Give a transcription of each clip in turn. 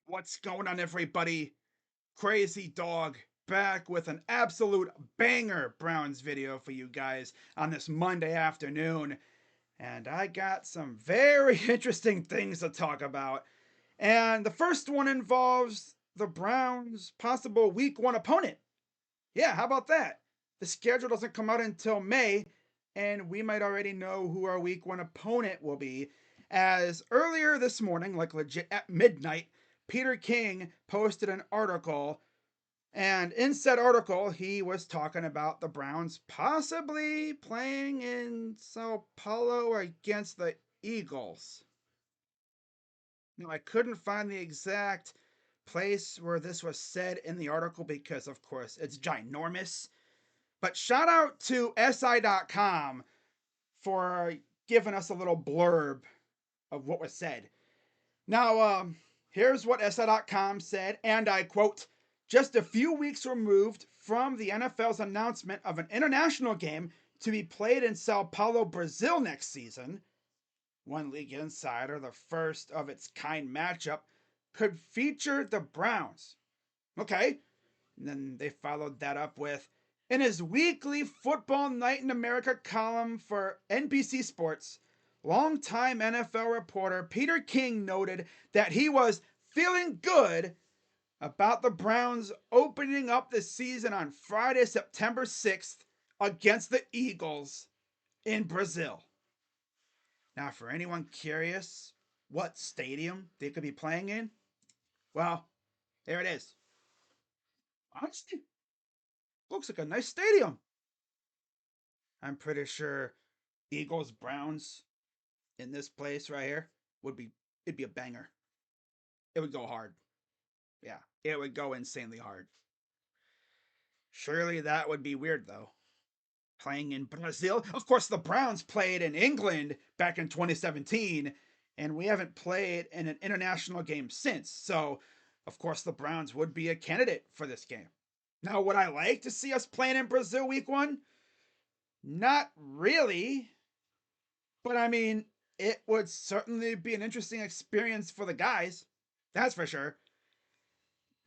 What's going on, everybody? Crazy Dog back with an absolute banger Browns video for you guys on this Monday afternoon. And I got some very interesting things to talk about. And the first one involves the Browns' possible week one opponent. Yeah, how about that? The schedule doesn't come out until May, and we might already know who our week one opponent will be. As earlier this morning, like legit at midnight, Peter King posted an article, and in said article, he was talking about the Browns possibly playing in Sao Paulo against the Eagles. Now, I couldn't find the exact place where this was said in the article because, of course, it's ginormous. But shout out to SI.com for giving us a little blurb of what was said. Now, here's what SI.com said, and I quote: just a few weeks removed from the NFL's announcement of an international game to be played in Sao Paulo, Brazil next season, one league insider, the first of its kind matchup, could feature the Browns. Okay. And then they followed that up with: in his weekly Football Night in America column for NBC Sports, longtime NFL reporter Peter King noted that he was feeling good about the Browns opening up the season on Friday, September 6th against the Eagles in Brazil. Now, for anyone curious what stadium they could be playing in, well, there it is. Honestly, looks like a nice stadium. I'm pretty sure Eagles Browns in this place right here would be it'd be a banger. It would go hard. Yeah, it would go insanely hard. Surely that would be weird though. Playing in Brazil. Of course, the Browns played in England back in 2017, and we haven't played in an international game since. So, of course, the Browns would be a candidate for this game. Now, would I like to see us playing in Brazil week one? Not really. But I mean, it would certainly be an interesting experience for the guys. That's for sure.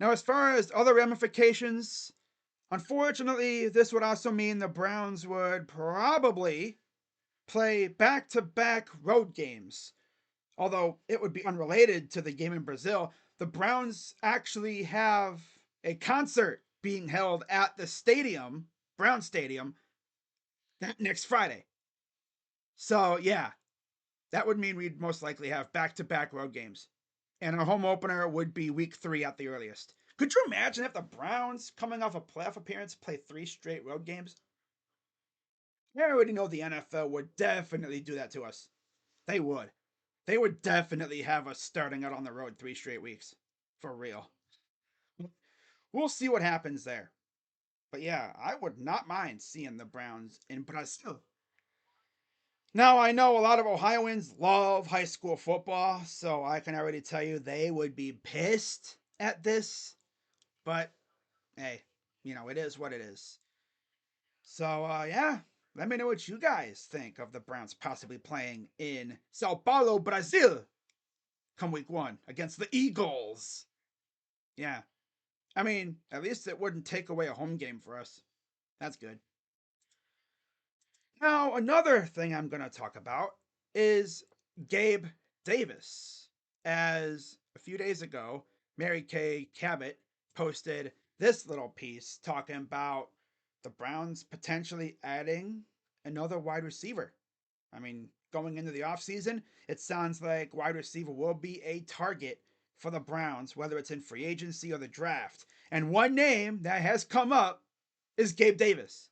Now, as far as other ramifications, unfortunately, this would also mean the Browns would probably play back to back road games. Although it would be unrelated to the game in Brazil, the Browns actually have a concert being held at the stadium, Brown Stadium, that next Friday. So, yeah, that would mean we'd most likely have back to back road games. And our home opener would be week 3 at the earliest. Could you imagine if the Browns, coming off a playoff appearance, play 3 straight road games? I already know the NFL would definitely do that to us. They would. They would definitely have us starting out on the road 3 straight weeks. For real. We'll see what happens there. But yeah, I would not mind seeing the Browns in Brazil. Now, I know a lot of Ohioans love high school football, so I can already tell you they would be pissed at this. But hey, it is what it is. So, yeah, let me know what you guys think of the Browns possibly playing in Sao Paulo, Brazil come week one against the Eagles. Yeah, I mean, at least it wouldn't take away a home game for us. That's good. Now, another thing I'm going to talk about is Gabe Davis. As a few days ago, Mary Kay Cabot posted this little piece talking about the Browns potentially adding another wide receiver. I mean, going into the offseason, it sounds like wide receiver will be a target for the Browns, whether it's in free agency or the draft. And one name that has come up is Gabe Davis.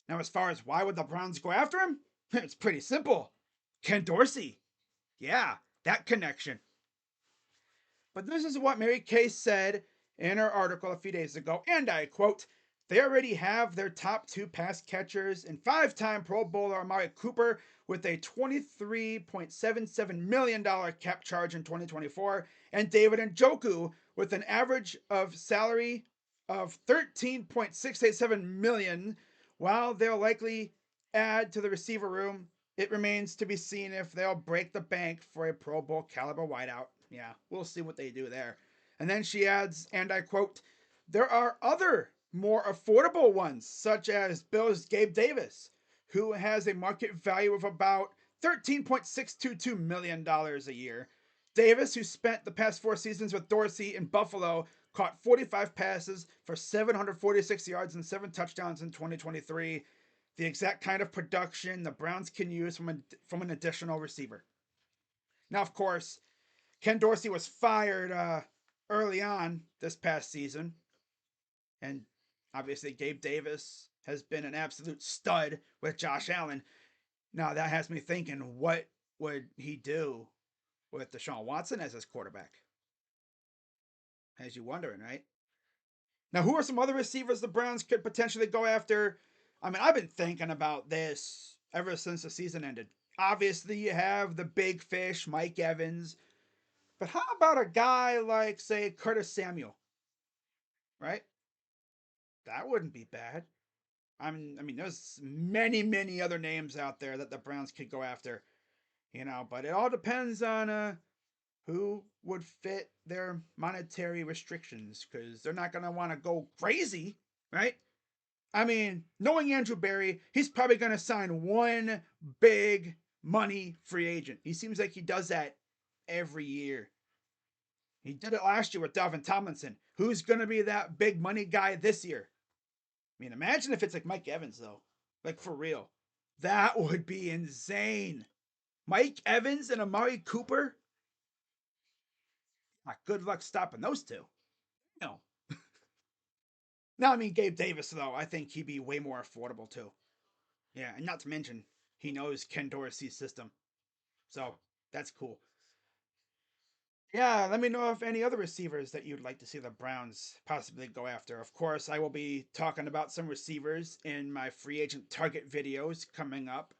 Now, as far as why would the Browns go after him, it's pretty simple. Ken Dorsey. Yeah, that connection. But this is what Mary Kay said in her article a few days ago, and I quote: they already have their top 2 pass catchers and 5-time Pro Bowler Amari Cooper with a $23.77 million cap charge in 2024, and David Njoku with an average of salary of $13.687 million. While they'll likely add to the receiver room, it remains to be seen if they'll break the bank for a Pro Bowl caliber wideout. Yeah, we'll see what they do there. And then she adds, and I quote, there are other more affordable ones, such as Bills' Gabe Davis, who has a market value of about $13.622 million a year. Davis, who spent the past 4 seasons with Dorsey in Buffalo, caught 45 passes for 746 yards and 7 touchdowns in 2023. The exact kind of production the Browns can use from an additional receiver. Now, of course, Ken Dorsey was fired early on this past season, and obviously Gabe Davis has been an absolute stud with Josh Allen. Now that has me thinking, what would he do with Deshaun Watson as his quarterback? As you wondering, right? Now, who are some other receivers the Browns could potentially go after? I mean, I've been thinking about this ever since the season ended. Obviously, you have the big fish, Mike Evans. But how about a guy like, say, Curtis Samuel, right? That wouldn't be bad. I mean, there's many other names out there that the Browns could go after, but it all depends on who would fit their monetary restrictions because they're not going to want to go crazy, right? I mean, knowing Andrew Berry, he's probably going to sign one big money free agent. He seems like he does that every year. He did it last year with Dalvin Tomlinson. Who's going to be that big money guy this year? I mean, imagine if it's like Mike Evans, though. Like, for real. That would be insane. Mike Evans and Amari Cooper? Good luck stopping those two. No. Now, I mean, Gabe Davis, though, I think he'd be way more affordable, too. Yeah, and not to mention, he knows Ken Dorsey's system. So, that's cool. Yeah, let me know if any other receivers that you'd like to see the Browns possibly go after. Of course, I will be talking about some receivers in my free agent target videos coming up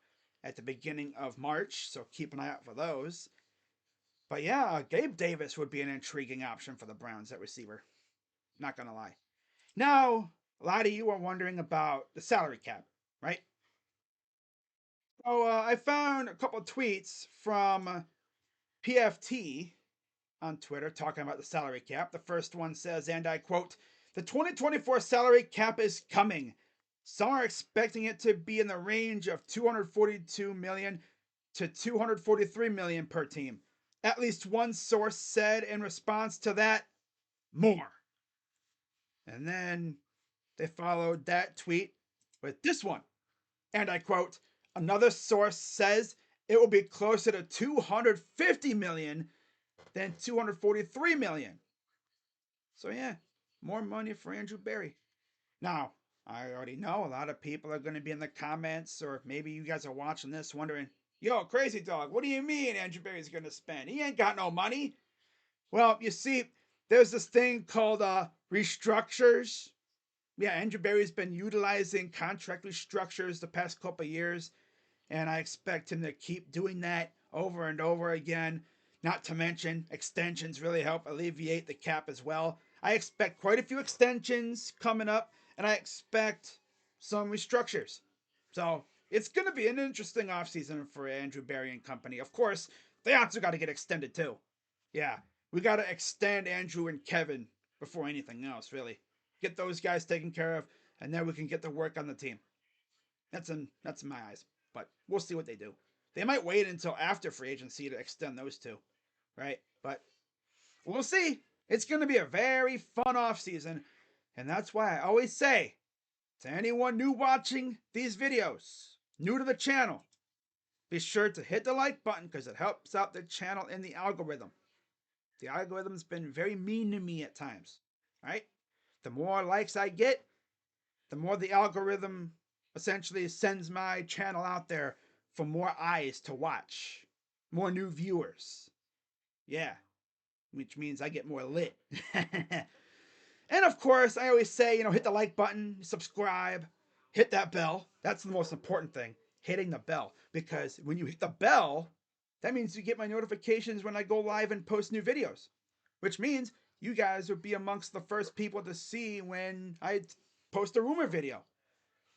at the beginning of March, so keep an eye out for those. But yeah, Gabe Davis would be an intriguing option for the Browns at receiver. Not gonna lie. Now, a lot of you are wondering about the salary cap, right? So I found a couple tweets from PFT on Twitter talking about the salary cap. The first one says, and I quote, the 2024 salary cap is coming. Some are expecting it to be in the range of 242 million to 243 million per team. At least one source said in response to that, more. And then they followed that tweet with this one. And I quote, another source says it will be closer to 250 million than 243 million. So yeah, more money for Andrew Berry. Now, I already know a lot of people are going to be in the comments, or maybe you guys are watching this wondering, yo, crazy dog, what do you mean Andrew Berry's going to spend? He ain't got no money. Well, you see, there's this thing called restructures. Yeah, Andrew Berry's been utilizing contract restructures the past couple of years, and I expect him to keep doing that over and over again. Not to mention, extensions really help alleviate the cap as well. I expect quite a few extensions coming up, and I expect some restructures. So it's going to be an interesting offseason for Andrew Berry and company. Of course, they also got to get extended too. Yeah, we got to extend Andrew and Kevin before anything else, really. Get those guys taken care of, and then we can get to work on the team. That's in my eyes. But we'll see what they do. They might wait until after free agency to extend those two, right? But we'll see. It's going to be a very fun off season, and that's why I always say to anyone new watching these videos, new to the channel, be sure to hit the like button because it helps out the channel in the algorithm. The algorithm's been very mean to me at times, right? The more likes I get, the more the algorithm essentially sends my channel out there for more eyes to watch, more new viewers. Yeah, which means I get more lit. And of course, I always say, hit the like button, subscribe, hit that bell. That's the most important thing, hitting the bell. Because when you hit the bell, that means you get my notifications when I go live and post new videos, which means you guys would be amongst the first people to see when I post a rumor video.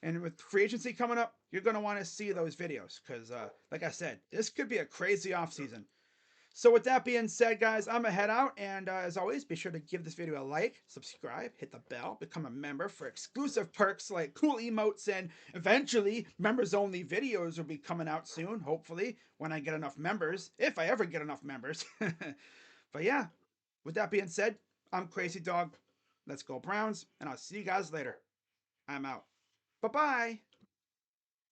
And with free agency coming up, you're going to want to see those videos because, like I said, this could be a crazy offseason. So with that being said, guys, I'm gonna head out, and as always, be sure to give this video a like, subscribe, hit the bell, become a member for exclusive perks like cool emotes, and eventually members-only videos will be coming out soon. Hopefully, when I get enough members, if I ever get enough members. But yeah, with that being said, I'm Crazy Dog. Let's go Browns, and I'll see you guys later. I'm out. Bye bye.